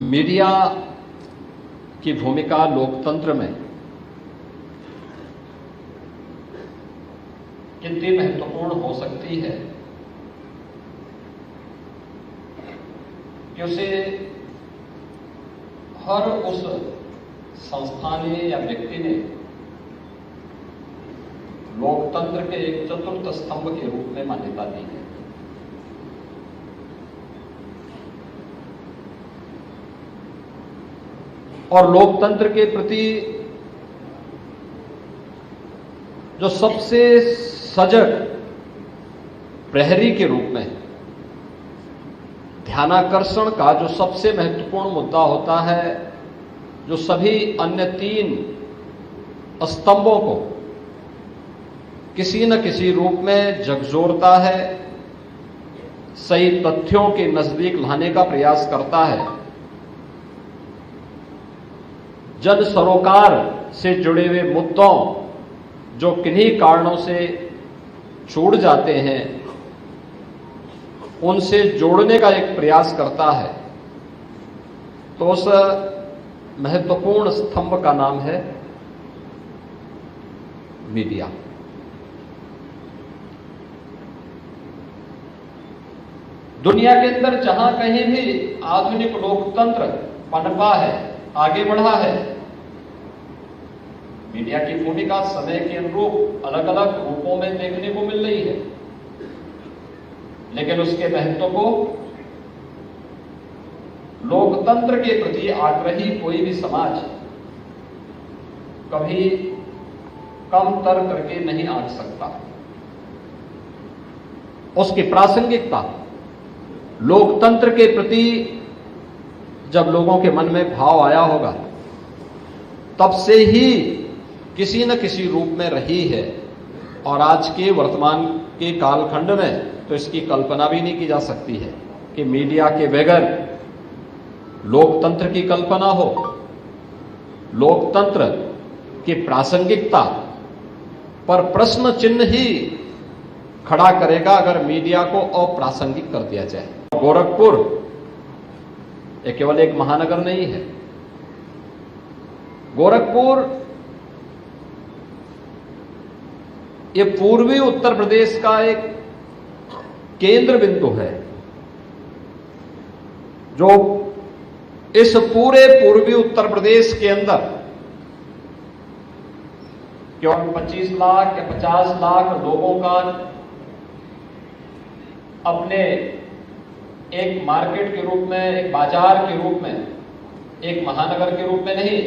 Media की भूमिका लोकतंत्र में कितनी महत्वपूर्ण हो सकती है कि उसे हर उस संस्था ने या व्यक्ति ने लोकतंत्र के एक चतुर्थ स्तंभ के रूप में मान्यता दी है। और लोकतंत्र के प्रति जो सबसे सजग प्रहरी के रूप में ध्यानाकर्षण का जो सबसे महत्वपूर्ण मुद्दा होता है, जो सभी अन्य तीन स्तंभों को किसी न किसी रूप में झकझोरता है, सही तथ्यों के नजदीक लाने का प्रयास करता है, जन सरोकार से जुड़े हुए मुद्दों जो किन्हीं कारणों से छूट जाते हैं उनसे जोड़ने का एक प्रयास करता है। तो उस महत्वपूर्ण स्तंभ का नाम है मीडिया। दुनिया के अंदर जहां कहीं भी आधुनिक लोकतंत्र पनपा है, आगे बढ़ा है, मीडिया की भूमिका समय के अनुरूप अलग अलग रूपों में देखने को मिल रही है, लेकिन उसके महत्व को लोकतंत्र के प्रति आग्रही कोई भी समाज कभी कम तर करके नहीं आंक सकता। उसकी प्रासंगिकता लोकतंत्र के प्रति जब लोगों के मन में भाव आया होगा तब से ही किसी न किसी रूप में रही है। और आज के वर्तमान के कालखंड में तो इसकी कल्पना भी नहीं की जा सकती है कि मीडिया के बगैर लोकतंत्र की कल्पना हो। लोकतंत्र की प्रासंगिकता पर प्रश्न चिन्ह ही खड़ा करेगा अगर मीडिया को अप्रासंगिक कर दिया जाए। गोरखपुर ये केवल एक महानगर नहीं है। गोरखपुर ये पूर्वी उत्तर प्रदेश का एक केंद्र बिंदु है, जो इस पूरे पूर्वी उत्तर प्रदेश के अंदर केवल 25 लाख या 50 लाख लोगों का अपने एक मार्केट के रूप में, एक बाजार के रूप में, एक महानगर के रूप में नहीं,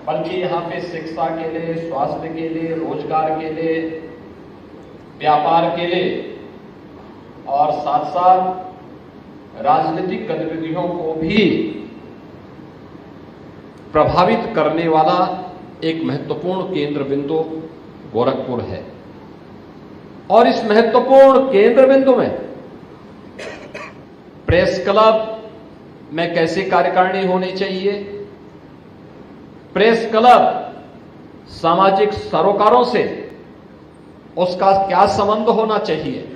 बल्कि यहां पे शिक्षा के लिए, स्वास्थ्य के लिए, रोजगार के लिए, व्यापार के लिए और साथ साथ राजनीतिक गतिविधियों को भी प्रभावित करने वाला एक महत्वपूर्ण केंद्र बिंदु गोरखपुर है। और इस महत्वपूर्ण केंद्र बिंदु में प्रेस क्लब में कैसी कार्यकारिणी होनी चाहिए, प्रेस क्लब सामाजिक सरोकारों से उसका क्या संबंध होना चाहिए,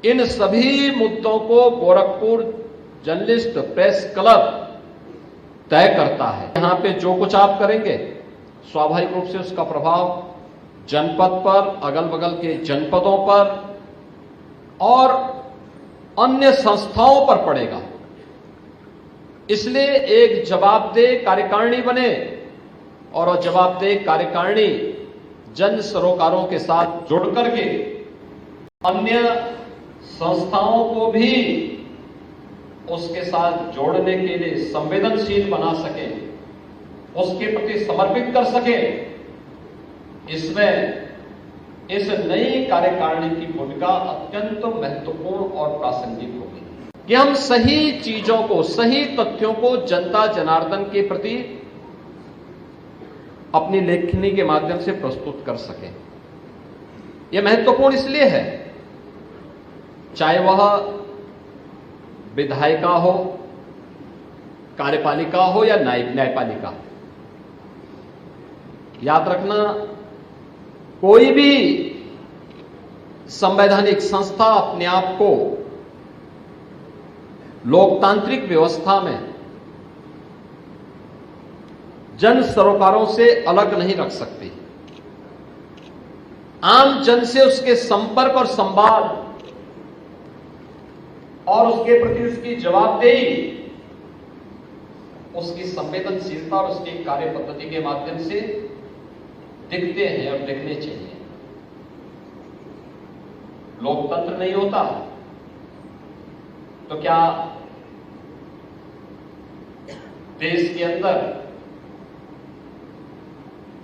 इन सभी मुद्दों को गोरखपुर जर्नलिस्ट प्रेस क्लब तय करता है। यहां पे जो कुछ आप करेंगे स्वाभाविक रूप से उसका प्रभाव जनपद पर, अगल बगल के जनपदों पर और अन्य संस्थाओं पर पड़ेगा। इसलिए एक जवाबदेह कार्यकारिणी बने और वह जवाबदेह कार्यकारिणी जन सरोकारों के साथ जुड़ करके अन्य संस्थाओं को भी उसके साथ जोड़ने के लिए संवेदनशील बना सके, उसके प्रति समर्पित कर सके। इसमें इस नई कार्यकारिणी की भूमिका अत्यंत महत्वपूर्ण और प्रासंगिक होगी कि हम सही चीजों को, सही तथ्यों को जनता जनार्दन के प्रति अपनी लेखनी के माध्यम से प्रस्तुत कर सकें। यह महत्वपूर्ण इसलिए है, चाहे वह विधायिका हो, कार्यपालिका हो या न्यायपालिका। याद रखना, कोई भी संवैधानिक संस्था अपने आप को लोकतांत्रिक व्यवस्था में जन सरोकारों से अलग नहीं रख सकती। आम जन से उसके संपर्क और संवाद और उसके प्रति उसकी जवाबदेही, उसकी संवेदनशीलता और उसकी कार्य पद्धति के माध्यम से दिखते हैं और दिखने चाहिए। लोकतंत्र नहीं होता तो क्या देश के अंदर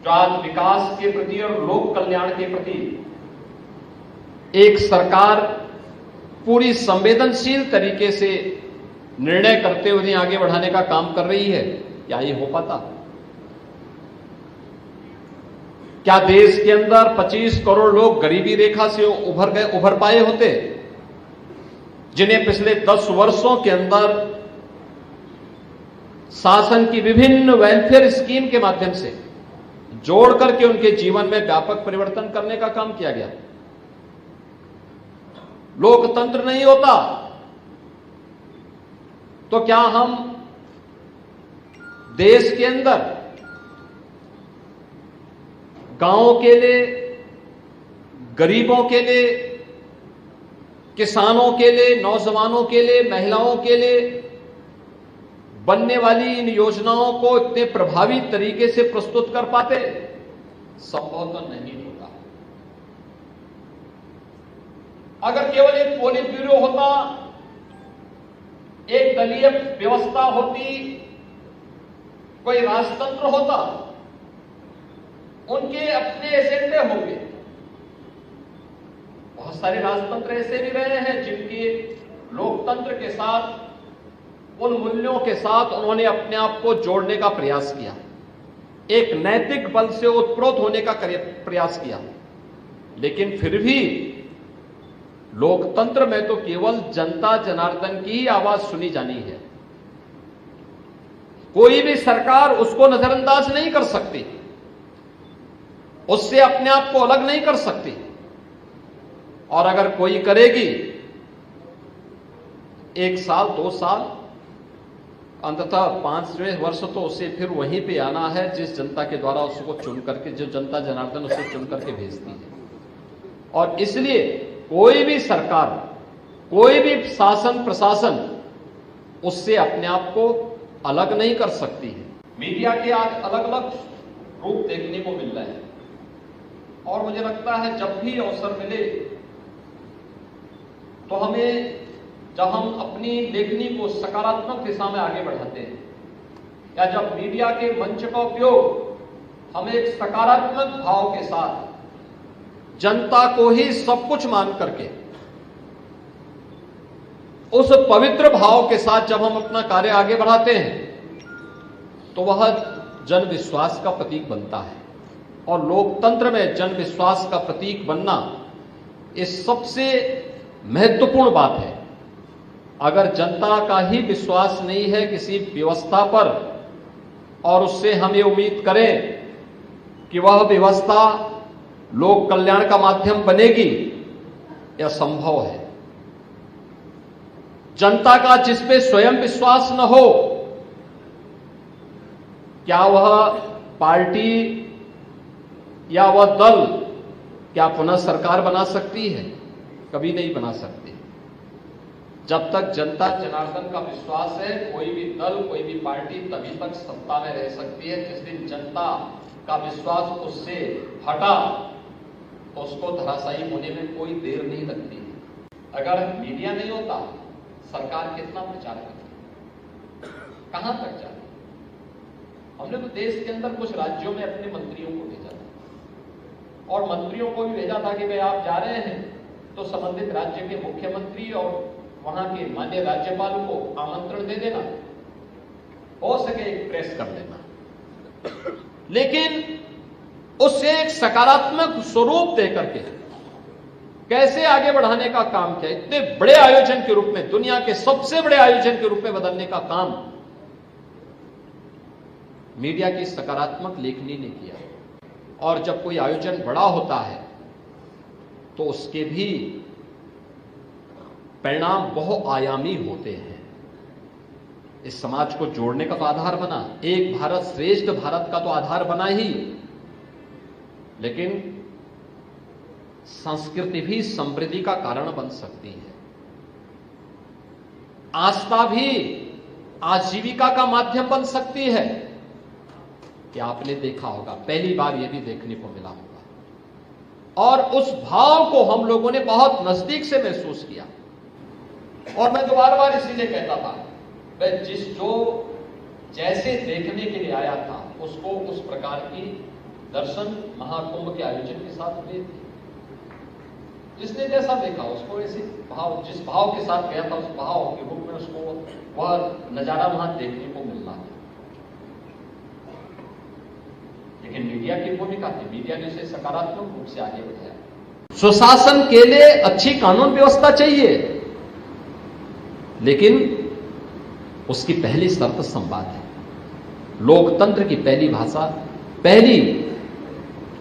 जो आज विकास के प्रति और लोक कल्याण के प्रति एक सरकार पूरी संवेदनशील तरीके से निर्णय करते हुए आगे बढ़ाने का काम कर रही है, क्या ये हो पाता? क्या देश के अंदर 25 करोड़ लोग गरीबी रेखा से उभर पाए होते, जिन्हें पिछले 10 वर्षों के अंदर शासन की विभिन्न वेलफेयर स्कीम के माध्यम से जोड़ करके उनके जीवन में व्यापक परिवर्तन करने का काम किया गया? लोकतंत्र नहीं होता तो क्या हम देश के अंदर गांवों के लिए, गरीबों के लिए, किसानों के लिए, नौजवानों के लिए, महिलाओं के लिए बनने वाली इन योजनाओं को इतने प्रभावी तरीके से प्रस्तुत कर पाते? संभव तो नहीं होता। अगर केवल एक पोलित ब्यूरो होता, एक दलीय व्यवस्था होती, कोई राजतंत्र होता, उनके अपने एजेंडे होंगे। बहुत सारे राजतंत्र ऐसे भी रहे हैं जिनके लोकतंत्र के साथ, उन मूल्यों के साथ उन्होंने अपने आप को जोड़ने का प्रयास किया, एक नैतिक बल से उत्प्रोत होने का प्रयास किया, लेकिन फिर भी लोकतंत्र में तो केवल जनता जनार्दन की ही आवाज सुनी जानी है। कोई भी सरकार उसको नजरअंदाज नहीं कर सकती, उससे अपने आप को अलग नहीं कर सकती, और अगर कोई करेगी 1 साल 2 साल, अंततः 5वें वर्ष तो उसे फिर वहीं पे आना है जिस जनता के द्वारा उसको चुन करके, जो जनता जनार्दन उसे चुन करके भेजती है। और इसलिए कोई भी सरकार, कोई भी शासन प्रशासन उससे अपने आप को अलग नहीं कर सकती है। मीडिया के आज अलग अलग रूप देखने को मिल रहे हैं, और मुझे लगता है जब भी अवसर मिले तो हमें, जब हम अपनी लेखनी को सकारात्मक दिशा में आगे बढ़ाते हैं, या जब मीडिया के मंच का उपयोग हम एक सकारात्मक भाव के साथ जनता को ही सब कुछ मान करके, उस पवित्र भाव के साथ जब हम अपना कार्य आगे बढ़ाते हैं, तो वह जन विश्वास का प्रतीक बनता है। और लोकतंत्र में जन विश्वास का प्रतीक बनना ये सबसे महत्वपूर्ण बात है। अगर जनता का ही विश्वास नहीं है किसी व्यवस्था पर, और उससे हम ये उम्मीद करें कि वह व्यवस्था लोक कल्याण का माध्यम बनेगी, यह संभव है। जनता का जिस पे स्वयं विश्वास न हो, क्या वह पार्टी या वह दल क्या पुनः सरकार बना सकती है? कभी नहीं बना सकती। जब तक जनता जनार्दन का विश्वास है, कोई भी दल, कोई भी पार्टी तभी तक सत्ता में रह सकती है। जिस दिन जनता का विश्वास उससे हटा, तो उसको धराशायी होने में कोई देर नहीं लगती। अगर मीडिया नहीं होता, सरकार कितना प्रचार करती, कहां तक जाती? हमने तो देश के अंदर कुछ राज्यों में अपने मंत्रियों को भेजा था, और मंत्रियों को भी भेजा था कि भाई आप जा रहे हैं तो संबंधित राज्य के मुख्यमंत्री और वहां के माननीय राज्यपाल को आमंत्रण दे देना, हो सके एक प्रेस कर देना, लेकिन उससे एक सकारात्मक स्वरूप देकर के कैसे आगे बढ़ाने का काम किया। इतने बड़े आयोजन के रूप में, दुनिया के सबसे बड़े आयोजन के रूप में बदलने का काम मीडिया की सकारात्मक लेखनी ने किया। और जब कोई आयोजन बड़ा होता है तो उसके भी परिणाम बहुआयामी होते हैं। इस समाज को जोड़ने का तो आधार बना, एक भारत श्रेष्ठ भारत का तो आधार बना ही, लेकिन संस्कृति भी समृद्धि का कारण बन सकती है। आस्था भी आजीविका का माध्यम बन सकती है। कि आपने देखा होगा, पहली बार यह भी देखने को मिला होगा, और उस भाव को हम लोगों ने बहुत नजदीक से महसूस किया। और मैं तो बार बार इसीलिए कहता था, वह जो जैसे देखने के लिए आया था उसको उस प्रकार की दर्शन महाकुंभ के आयोजन के साथ हुए थे। जिसने जैसा देखा उसको ऐसे भाव, जिस भाव के साथ गया था उस भाव के रूप में उसको वह नजारा वहां देखने को मिलना है। लेकिन मीडिया की भूमिका थी, मीडिया ने इसे सकारात्मक रूप से आगे बढ़ाया। सुशासन के लिए अच्छी कानून व्यवस्था चाहिए, लेकिन उसकी पहली शर्त संवाद है। लोकतंत्र की पहली भाषा, पहली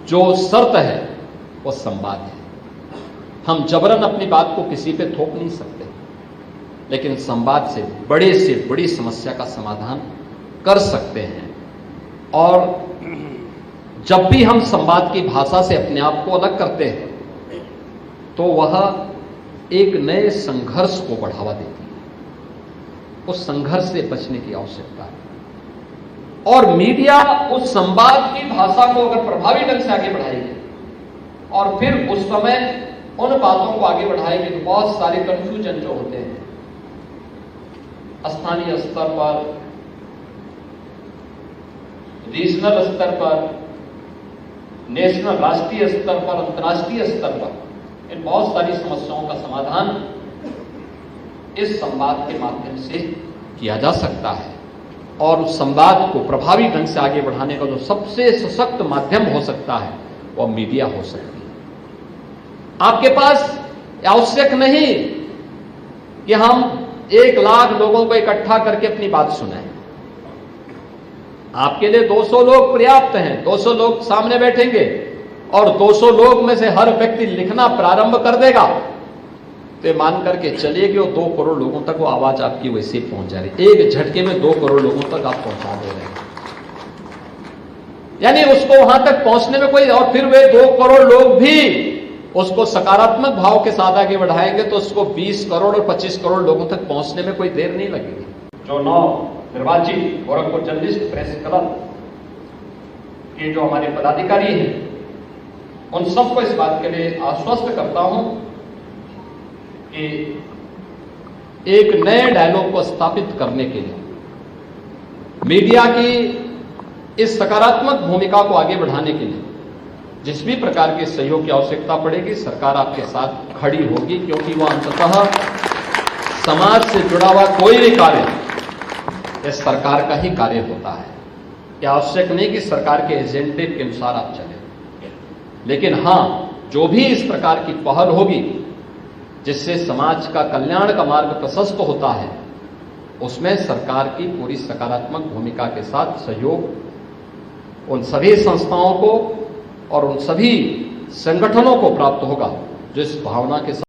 जो शर्त है वो संवाद है। हम जबरन अपनी बात को किसी पे थोप नहीं सकते, लेकिन संवाद से बड़ी समस्या का समाधान कर सकते हैं। और जब भी हम संवाद की भाषा से अपने आप को अलग करते हैं तो वह एक नए संघर्ष को बढ़ावा देती है। उस संघर्ष से बचने की आवश्यकता है, और मीडिया उस संवाद की भाषा को अगर प्रभावी ढंग से आगे बढ़ाएगी और फिर उस समय उन बातों को आगे बढ़ाएगी तो बहुत सारे कंफ्यूजन जो होते हैं स्थानीय स्तर पर, रीजनल स्तर पर, नेशनल राष्ट्रीय स्तर पर, अंतर्राष्ट्रीय स्तर पर, इन बहुत सारी समस्याओं का समाधान इस संवाद के माध्यम से किया जा सकता है। और उस संवाद को प्रभावी ढंग से आगे बढ़ाने का जो सबसे सशक्त माध्यम हो सकता है वह मीडिया हो सकती है। आपके पास आवश्यक नहीं कि हम 1 लाख लोगों को इकट्ठा करके अपनी बात सुनाएं। आपके लिए 200 लोग पर्याप्त हैं। 200 लोग सामने बैठेंगे और 200 लोग में से हर व्यक्ति लिखना प्रारंभ कर देगा तो ये मान करके चलिए कि वो 2 करोड़ लोगों तक वो आवाज आपकी वैसे ही पहुंच जा रही है। एक झटके में 2 करोड़ लोगों तक आप पहुंचा दे रहे हैं, यानी उसको वहां तक पहुंचने में कोई, और फिर वे 2 करोड़ लोग भी उसको सकारात्मक भाव के साथ आगे बढ़ाएंगे तो उसको 20 करोड़ और 25 करोड़ लोगों तक पहुंचने में कोई देर नहीं लगेगी। जो 9 निर्वाचित गोरखपुर जर्नलिस्ट प्रेस क्लब के जो हमारे पदाधिकारी हैं, उन सबको इस बात के लिए आश्वस्त करता हूं कि एक नए डायलॉग को स्थापित करने के लिए, मीडिया की इस सकारात्मक भूमिका को आगे बढ़ाने के लिए जिस भी प्रकार के सहयोग की आवश्यकता पड़ेगी, सरकार आपके साथ खड़ी होगी, क्योंकि वह अंततः समाज से जुड़ा हुआ कोई भी कार्य इस सरकार का ही कार्य होता है। यह आवश्यक नहीं कि सरकार के एजेंडे के अनुसार आप चलें, लेकिन हां, जो भी इस प्रकार की पहल होगी जिससे समाज का कल्याण का मार्ग प्रशस्त होता है, उसमें सरकार की पूरी सकारात्मक भूमिका के साथ सहयोग उन सभी संस्थाओं को और उन सभी संगठनों को प्राप्त होगा जो इस भावना के साथ